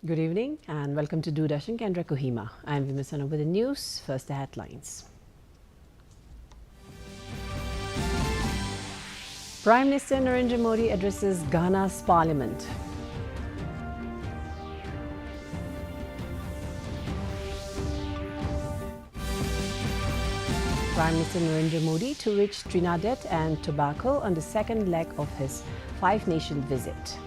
Good evening and welcome to Doordarshan Kendra Kohima. I am Vimasana with the news. First, the headlines. Prime Minister Narendra Modi addresses Ghana's parliament. Prime Minister Narendra Modi to reach Trinidad and Tobago on the second leg of his five-nation visit.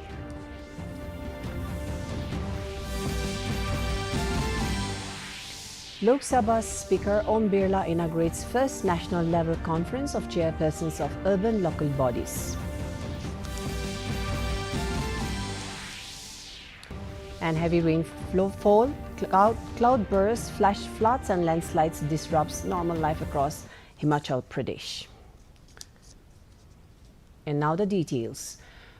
Lok Sabha Speaker Om Birla inaugurates first national level conference of chairpersons of urban local bodies. And heavy rainfall, cloud bursts, flash floods and landslides disrupts normal life across Himachal Pradesh. And now the details.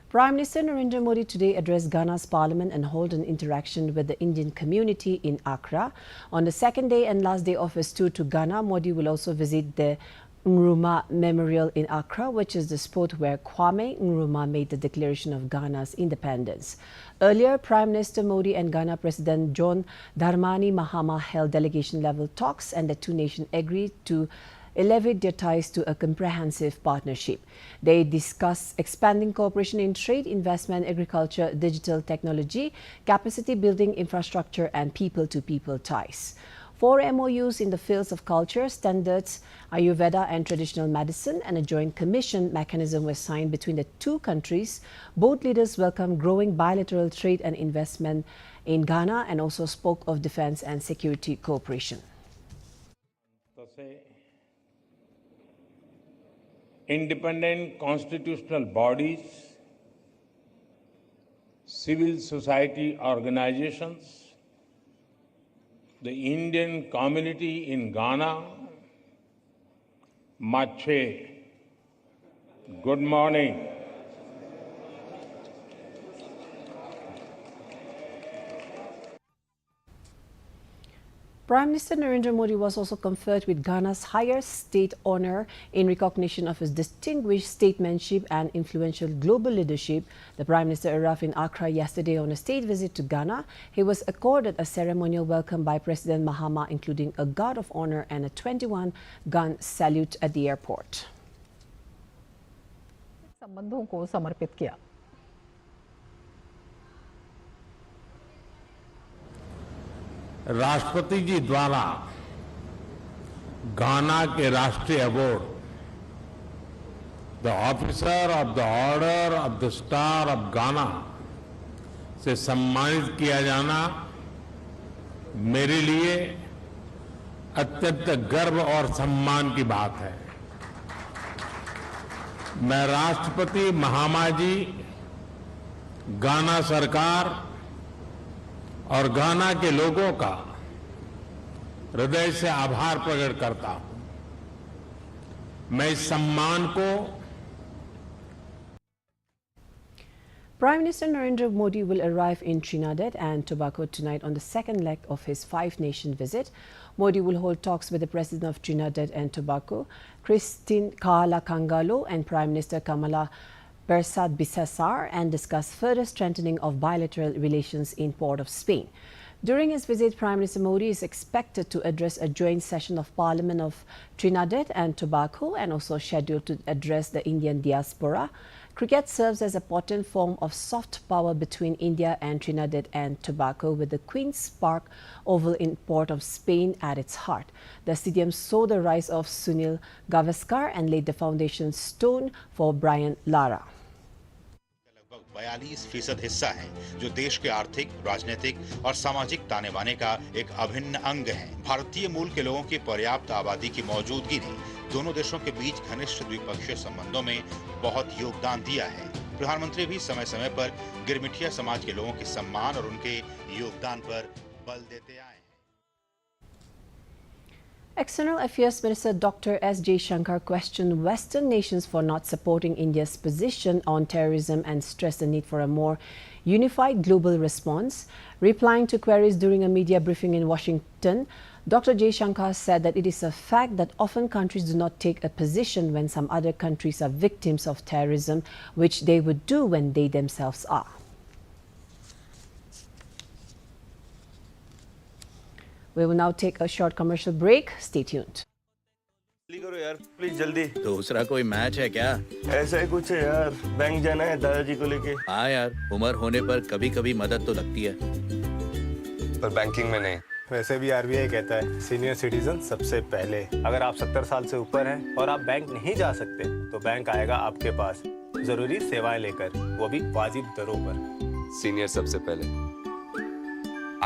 Prime Minister Narendra Modi today addressed Ghana's parliament and held an interaction with the Indian community in Accra. On the second day and last day of his tour to Ghana, Modi will also visit the Nkrumah Memorial in Accra, which is the spot where Kwame Nkrumah made the declaration of Ghana's independence. Earlier, Prime Minister Modi and Ghana President John Dramani Mahama held delegation-level talks, and the two nations agreed to elevate their ties to a comprehensive partnership. They discussed expanding cooperation in trade, investment, agriculture, digital technology, capacity building, infrastructure, and people-to-people ties. 4 MOUs in the fields of culture, standards, Ayurveda and traditional medicine, and a joint commission mechanism were signed between the two countries. Both leaders welcomed growing bilateral trade and investment in Ghana and also spoke of defense and security cooperation. Independent constitutional bodies, civil society organizations, the Indian community in Ghana, Mache, good morning. Prime Minister Narendra Modi was also conferred with Ghana's highest state honor in recognition of his distinguished statesmanship and influential global leadership. The Prime Minister arrived in Accra yesterday on a state visit to Ghana. He was accorded a ceremonial welcome by President Mahama, including a guard of honor and a 21-gun salute at the airport. संबंधों को समर्पित किया। राष्ट्रपति जी द्वारा गाना के राष्ट्रीय award the officer of the order of the star of गाना से सम्मानित किया जाना मेरे लिए अत्यंत गर्व और सम्मान की बात है। मैं राष्ट्रपति महामा जी, गाना सरकार और गाना के लोगों का हृदय से आभार प्रकट करता हूं। मैं इस सम्मान को Prime Minister Narendra Modi will arrive in Trinidad and Tobago tonight on the second leg of his five-nation visit. Modi will hold talks with the President of Trinidad and Tobago, Christine Kaala Kangalo, and Prime Minister Kamala Bersad Bisesar, and discuss further strengthening of bilateral relations in Port of Spain. During his visit, Prime Minister Modi is expected to address a joint session of Parliament of Trinidad and Tobago and also scheduled to address the Indian diaspora. Cricket serves as a potent form of soft power between India and Trinidad and Tobago, with the Queen's Park Oval in Port of Spain at its heart. The stadium saw the rise of Sunil Gavaskar and laid the foundation stone for Brian Lara. 42% हिस्सा है जो देश के आर्थिक, राजनीतिक और सामाजिक ताने बाने का एक अभिन्न अंग है। भारतीय मूल के लोगों की पर्याप्त आबादी की मौजूदगी ने दोनों देशों के बीच घनिष्ठ द्विपक्षीय संबंधों में बहुत योगदान दिया है। प्रधानमंत्री भी समय-समय पर गिरमिटिया समाज के लोगों के सम्मान और उनके योगदान पर बल देते आए हैं। External Affairs Minister Dr. S. Jaishankar questioned Western nations for not supporting India's position on terrorism and stressed the need for a more unified global response. Replying to queries during a media briefing in Washington, Dr. Jaishankar said that it is a fact that often countries do not take a position when some other countries are victims of terrorism, which they would do when they themselves are. We will now take a short commercial break. Stay tuned. जल्दी करो यार please जल्दी। दूसरा कोई match है क्या? ऐसा ही कुछ है यार, बैंक जाना है दादाजी को लेके। हाँ यार, उम्र होने पर कभी कभी मदद तो लगती है, पर बैंकिंग में नहीं। वैसे भी आरबीआई कहता है सीनियर सिटीजन सबसे पहले। अगर आप 70 साल से ऊपर हैं और आप बैंक नहीं जा सकते तो बैंक आएगा आपके पास जरूरी सेवाएं लेकर, वो भी वाजिब दरों पर। सीनियर सबसे पहले।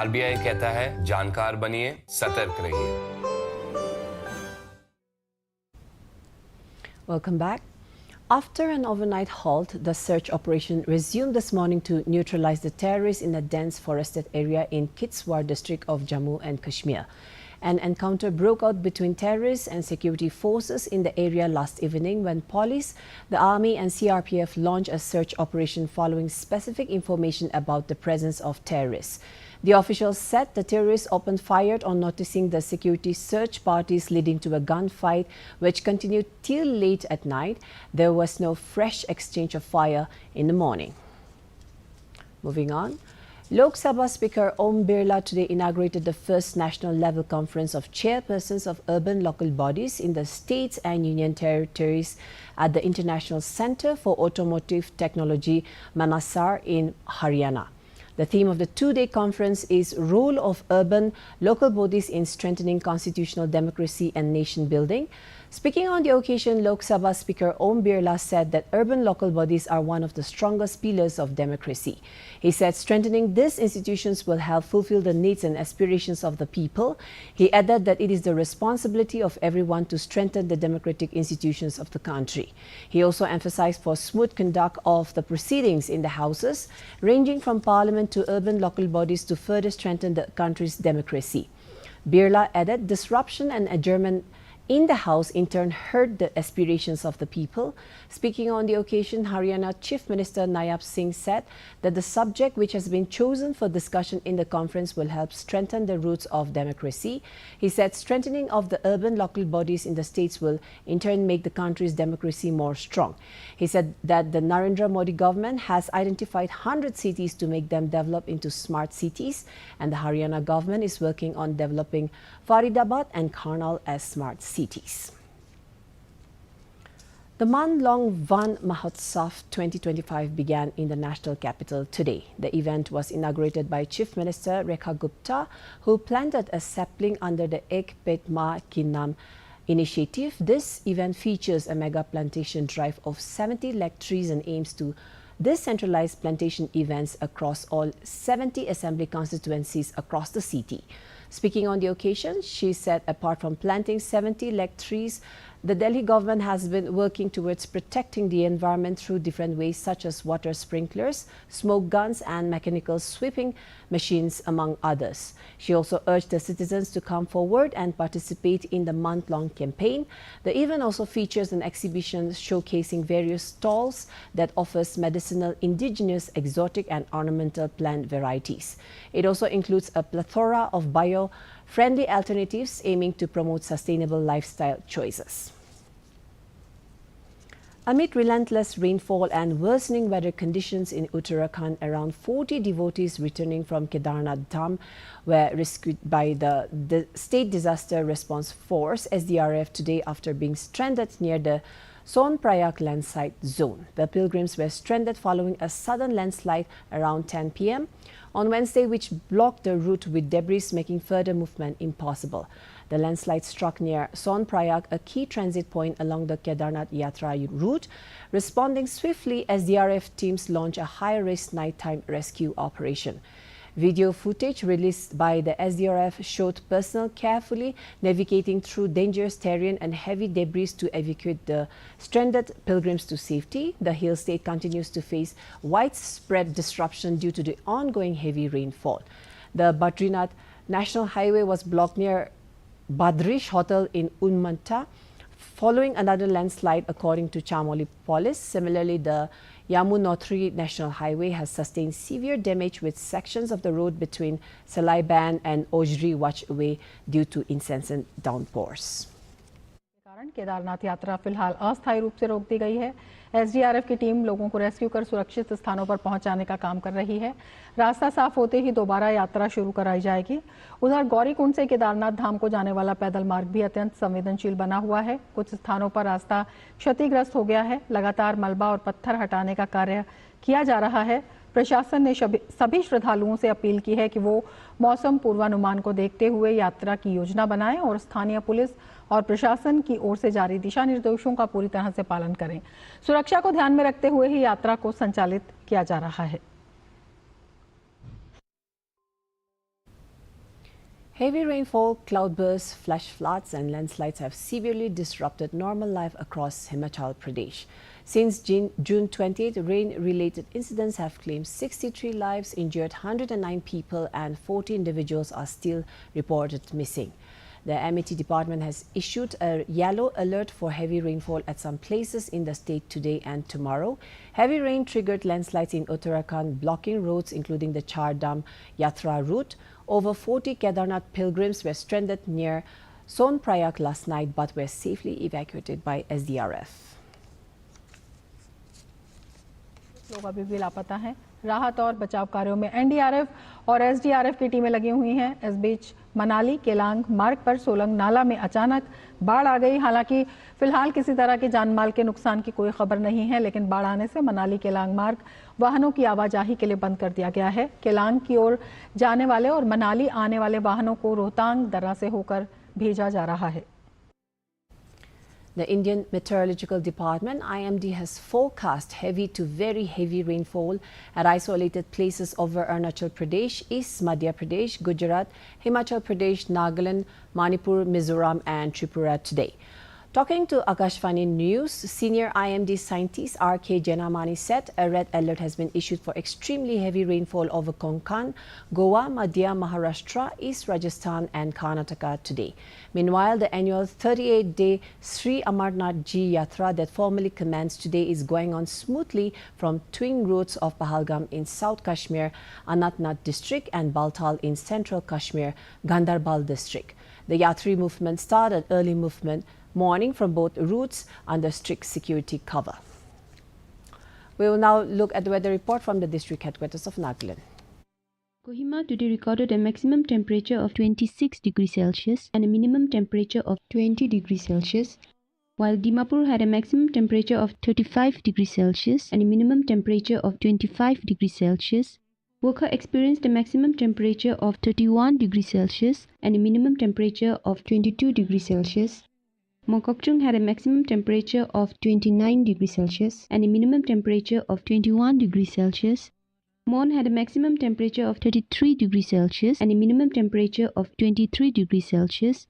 आरबीआई कहता है जानकार बनिए, सतर्क रहिए। Welcome back. After an overnight halt, the search operation resumed this morning to neutralize the terrorists in a dense forested area in Kitswar district of Jammu and Kashmir. An encounter broke out between terrorists and security forces in the area last evening when police, the army and CRPF launched a search operation following specific information about the presence of terrorists. The officials said the terrorists opened fire on noticing the security search parties, leading to a gunfight which continued till late at night. There was no fresh exchange of fire in the morning. Moving on. Lok Sabha Speaker Om Birla today inaugurated the first national level conference of chairpersons of urban local bodies in the states and union territories at the International Centre for Automotive Technology, Manasar in Haryana. The theme of the two-day conference is Role of Urban Local Bodies in Strengthening Constitutional Democracy and Nation Building. Speaking on the occasion, Lok Sabha Speaker Om Birla said that urban local bodies are one of the strongest pillars of democracy. He said strengthening these institutions will help fulfill the needs and aspirations of the people. He added that it is the responsibility of everyone to strengthen the democratic institutions of the country. He also emphasized for smooth conduct of the proceedings in the houses, ranging from parliament to urban local bodies, to further strengthen the country's democracy. Birla added disruption and adjournment in the House in turn hurt the aspirations of the people. Speaking on the occasion, Haryana Chief Minister Nayab Singh said that the subject which has been chosen for discussion in the conference will help strengthen the roots of democracy. He said strengthening of the urban local bodies in the states will in turn make the country's democracy more strong. He said that the Narendra Modi government has identified 100 cities to make them develop into smart cities, and the Haryana government is working on developing Faridabad and Karnal as smart cities. The month-long Van Mahotsav 2025 began in the national capital today. The event was inaugurated by Chief Minister Rekha Gupta, who planted a sapling under the Ek Pet Ma Ki Naam initiative. This event features a mega plantation drive of 70 lakh trees and aims to decentralize plantation events across all 70 assembly constituencies across the city. Speaking on the occasion, she said apart from planting 70 lakh trees, the Delhi government has been working towards protecting the environment through different ways such as water sprinklers, smoke guns and mechanical sweeping machines, among others. She also urged the citizens to come forward and participate in the month-long campaign. The event also features an exhibition showcasing various stalls that offers medicinal, indigenous, exotic and ornamental plant varieties. It also includes a plethora of bio-friendly alternatives aiming to promote sustainable lifestyle choices. Amid relentless rainfall and worsening weather conditions in Uttarakhand, around 40 devotees returning from Kedarnath Dham were rescued by the State Disaster Response Force (SDRF) today after being stranded near the Sonprayag landslide zone. The pilgrims were stranded following a sudden landslide around 10 p.m. on Wednesday, which blocked the route with debris, making further movement impossible. The landslide struck near Sonprayag, a key transit point along the Kedarnath Yatra route. Responding swiftly, SDRF teams launched a high-risk nighttime rescue operation. Video footage released by the SDRF showed personnel carefully navigating through dangerous terrain and heavy debris to evacuate the stranded pilgrims to safety. The hill state continues to face widespread disruption due to the ongoing heavy rainfall. The Badrinath National Highway was blocked near Badrish Hotel in Unmanta following another landslide, according to Chamoli Police. Similarly, the Yamunotri National Highway has sustained severe damage, with sections of the road between Salaiban and Ojri washed away due to incessant downpours. Kedarnath यात्रा फिलहाल अस्थायी रूप से रोक दी गई है। SDRF की team लोगों को रेस्क्यू कर सुरक्षित स्थानों पर पहुंचाने का काम कर रही है। रास्ता साफ होते ही दोबारा यात्रा शुरू कराई जाएगी। उधर गौरीकुंड से केदारनाथ धाम को जाने वाला पैदल मार्ग भी अत्यंत संवेदनशील बना हुआ है। कुछ स्थानों पर रास्ता क्षतिग्रस्त हो गया है। लगातार मलबा और पत्थर हटाने का कार्य किया जा रहा है। प्रशासन ने सभी श्रद्धालुओं से अपील की है कि वो मौसम पूर्वानुमान को देखते हुए यात्रा की योजना बनाएं और स्थानीय पुलिस और प्रशासन की ओर से जारी दिशा निर्देशों का पूरी तरह से पालन करें। सुरक्षा को ध्यान में रखते हुए ही यात्रा को संचालित किया जा रहा है। Heavy rainfall, cloudbursts, flash floods and landslides have severely disrupted normal life across Himachal Pradesh. Since June 28, rain-related incidents have claimed 63 lives, injured 109 people and 40 individuals are still reported missing. The MET department has issued a yellow alert for heavy rainfall at some places in the state today and tomorrow. Heavy rain triggered landslides in Uttarakhand, blocking roads including the Char Dham Yatra route. Over 40 Kedarnath pilgrims were stranded near Sonprayag last night but were safely evacuated by SDRF. लोग अभी भी लापता हैं। राहत और बचाव कार्यों में एनडीआरएफ और एसडीआरएफ की टीमें लगी हुई हैं। इस बीच मनाली केलांग मार्ग पर सोलंग नाला में अचानक बाढ़ आ गई। हालांकि फिलहाल किसी तरह के जानमाल के नुकसान की कोई खबर नहीं है, लेकिन बाढ़ आने से मनाली केलांग मार्ग वाहनों की आवाजाही के लिए बंद कर दिया गया है। केलांग की ओर जाने वाले और मनाली आने वाले वाहनों को रोहतांग दर्रा से होकर भेजा जा रहा है। The Indian Meteorological Department (IMD) has forecast heavy to very heavy rainfall at isolated places over Arunachal Pradesh, East Madhya Pradesh, Gujarat, Himachal Pradesh, Nagaland, Manipur, Mizoram and Tripura today. Talking to Akashvani News, senior IMD scientist R.K. Janamani said a red alert has been issued for extremely heavy rainfall over Konkan, Goa, Madhya, Maharashtra, East Rajasthan and Karnataka today. Meanwhile, the annual 38-day Sri Amarnath Ji Yatra that formally commenced today is going on smoothly from twin routes of Pahalgam in South Kashmir, Anantnag district and Baltal in Central Kashmir, Gandarbal district. The Yatri movement started early morning from both routes under strict security cover. We will now look at the weather report from the district headquarters of Nagaland. Kohima today recorded a maximum temperature of 26 degrees Celsius and a minimum temperature of 20 degrees Celsius, while Dimapur had a maximum temperature of 35 degrees Celsius and a minimum temperature of 25 degrees Celsius. Wokha experienced a maximum temperature of 31 degrees Celsius and a minimum temperature of 22 degrees Celsius. Mokokchung had a maximum temperature of 29 degrees Celsius and a minimum temperature of 21 degrees Celsius. Mon had a maximum temperature of 33 degrees Celsius and a minimum temperature of 23 degrees Celsius.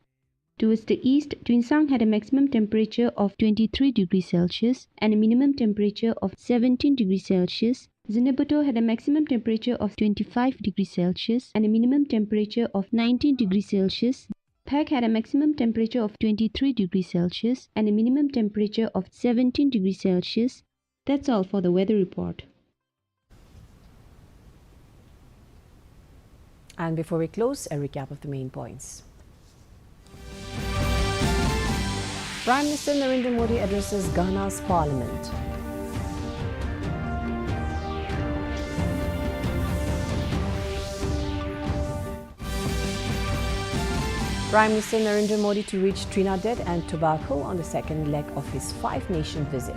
Towards the east, Twinsang had a maximum temperature of 23 degrees Celsius and a minimum temperature of 17 degrees Celsius. Zinabuto had a maximum temperature of 25 degrees Celsius and a minimum temperature of 19 degrees Celsius. Phek had a maximum temperature of 23 degrees Celsius and a minimum temperature of 17 degrees Celsius. That's all for the weather report. And before we close, a recap of the main points. Prime Minister Narendra Modi addresses Ghana's parliament. Prime Minister Narendra Modi to reach Trinidad and Tobago on the second leg of his five-nation visit.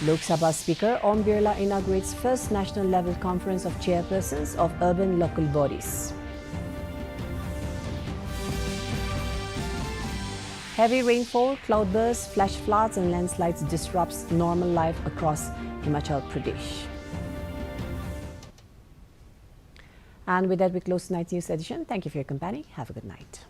Lok Sabha Speaker Om Birla inaugurates first national-level conference of chairpersons of urban local bodies. Heavy rainfall, cloudbursts, flash floods and landslides disrupts normal life across Himachal Pradesh. And with that, we close tonight's news edition. Thank you for your company. Have a good night.